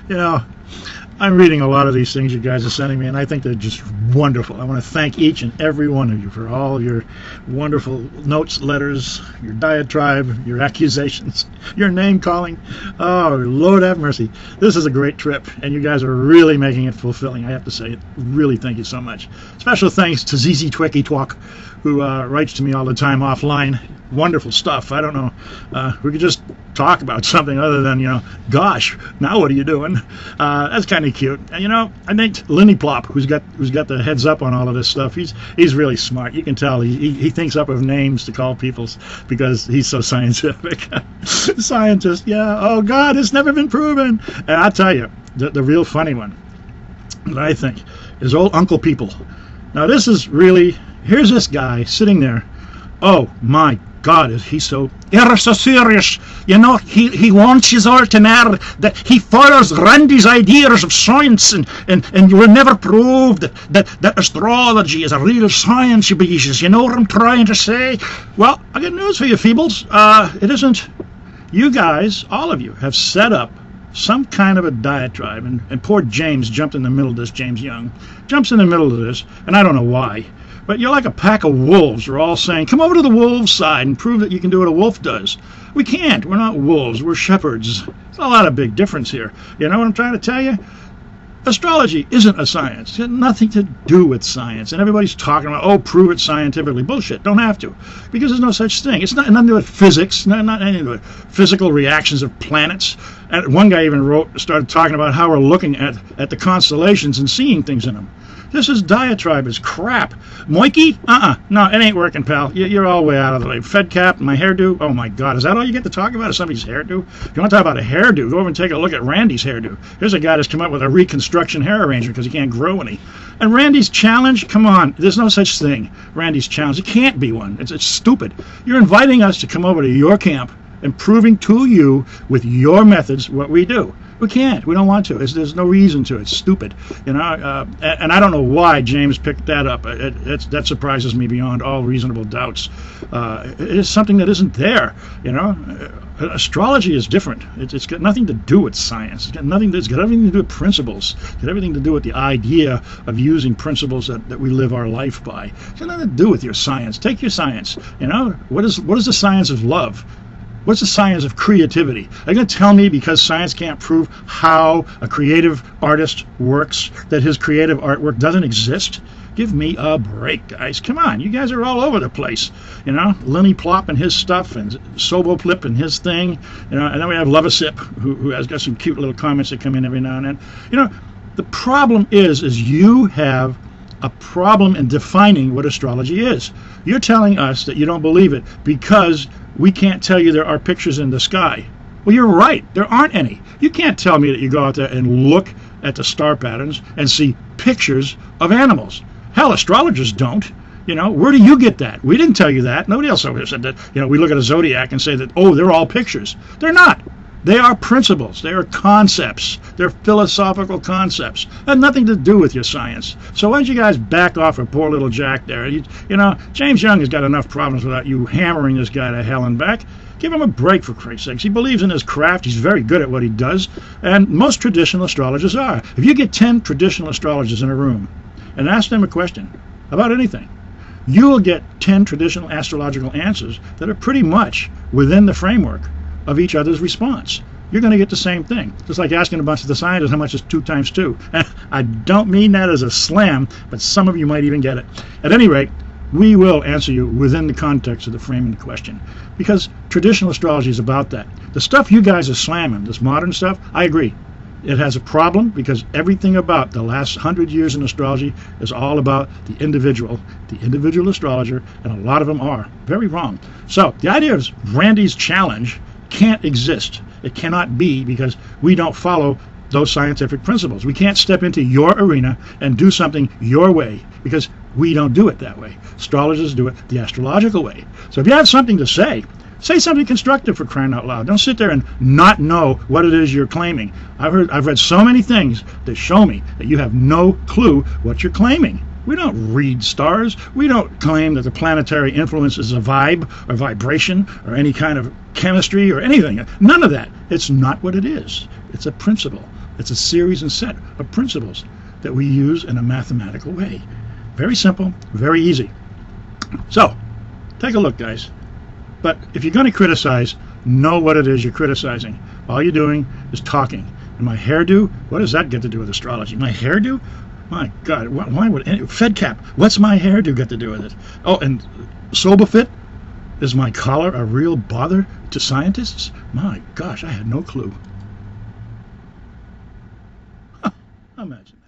You know, I'm reading a lot of these things you guys are sending me, and I think they're just wonderful. I want to thank each and every one of you for all your wonderful notes, letters, your diatribe, your accusations, your name calling. Oh, Lord have mercy. This is a great trip, and you guys are really making it fulfilling, I have to say. Really, thank you so much. Special thanks to ZZ Twicky Twok, who writes to me all the time offline. Wonderful stuff. I don't know. We could just talk about something other than, you know, gosh, now what are you doing? That's kind of cute. And, you know, I think Linny Plop, who's got the heads up on all of this stuff, he's really smart. You can tell he thinks up of names to call people because he's so scientific. Scientist, yeah. Oh God, it's never been proven. And I'll tell you, the real funny one that I think is old Uncle People. Now this is really, here's this guy sitting there. Oh my God, is he so serious? You know, he wants his all to know that he follows Randy's ideas of science, and you will never prove that astrology is a real science, you beaches. You know what I'm trying to say? Well, I got news for you, Feebles. It isn't. You guys, all of you, have set up some kind of a diatribe, and poor James jumped in the middle of this. James Young jumps in the middle of this, and I don't know why. But you're like a pack of wolves. We're all saying, come over to the wolves' side and prove that you can do what a wolf does. We can't. We're not wolves. We're shepherds. There's a lot of big difference here. You know what I'm trying to tell you? Astrology isn't a science. It's got nothing to do with science. And everybody's talking about, oh, prove it scientifically. Bullshit. Don't have to. Because there's no such thing. It's nothing to do with physics, not anything to do with physical reactions of planets. And one guy even started talking about how we're looking at the constellations and seeing things in them. This is diatribe is crap. Moikey? No, it ain't working, pal. You're all way out of the way. Fed cap, my hairdo. Oh my God, is that all you get to talk about? Is somebody's hairdo? If you want to talk about a hairdo, go over and take a look at Randy's hairdo. Here's a guy that's come up with a reconstruction hair arrangement because he can't grow any. And Randy's challenge? Come on, there's no such thing. Randy's challenge. It can't be one. It's stupid. You're inviting us to come over to your camp and proving to you with your methods what we do. We can't. We don't want to. There's no reason to. It's stupid, you know. And I don't know why James picked that up. That surprises me beyond all reasonable doubts. It is something that isn't there, you know. Astrology is different. It's got nothing to do with science. It's got everything to do with principles. It's got everything to do with the idea of using principles that we live our life by. It's got nothing to do with your science. Take your science. You know, what is the science of love? What's the science of creativity? Are you going to tell me because science can't prove how a creative artist works that his creative artwork doesn't exist? Give me a break, guys. Come on, you guys are all over the place. You know, Linny Plop and his stuff, and Soboplip and his thing. You know, and then we have Lovasip, who has got some cute little comments that come in every now and then. You know, the problem is you have a problem in defining what astrology is. You're telling us that you don't believe it because we can't tell you there are pictures in the sky. Well, you're right. There aren't any. You can't tell me that you go out there and look at the star patterns and see pictures of animals. Hell, astrologers don't. You know, where do you get that? We didn't tell you that. Nobody else over here said that. You know, we look at a zodiac and say that, oh, they're all pictures. They're not. They are principles. They are concepts. They're philosophical concepts. They have nothing to do with your science. So why don't you guys back off of poor little Jack there? You know, James Young has got enough problems without you hammering this guy to hell and back. Give him a break, for Christ's sakes. He believes in his craft. He's very good at what he does. And most traditional astrologers are. If you get 10 traditional astrologers in a room and ask them a question about anything, you will get 10 traditional astrological answers that are pretty much within the framework of each other's response. You're going to get the same thing. Just like asking a bunch of the scientists how much is 2 times 2. I don't mean that as a slam, but some of you might even get it. At any rate, we will answer you within the context of the framing the question. Because traditional astrology is about that. The stuff you guys are slamming, this modern stuff, I agree. It has a problem because everything about the last 100 years in astrology is all about the individual astrologer, and a lot of them are very wrong. So the idea of Randy's challenge can't exist. It cannot be because we don't follow those scientific principles. We can't step into your arena and do something your way because we don't do it that way. Astrologers do it the astrological way. So if you have something to say something constructive, for crying out loud. Don't sit there and not know what it is you're claiming. I've read so many things that show me that you have no clue what you're claiming. We don't read stars. We don't claim that the planetary influence is a vibe or vibration or any kind of chemistry or anything. None of that. It's not what it is. It's a principle. It's a series and set of principles that we use in a mathematical way. Very simple, very easy. So, take a look, guys. But if you're going to criticize, know what it is you're criticizing. All you're doing is talking. And my hairdo, what does that get to do with astrology? My hairdo? My God, why would Fed cap? What's my hairdo got to do with it? Oh, and sober fit? Is my collar a real bother to scientists? My gosh, I had no clue. Imagine.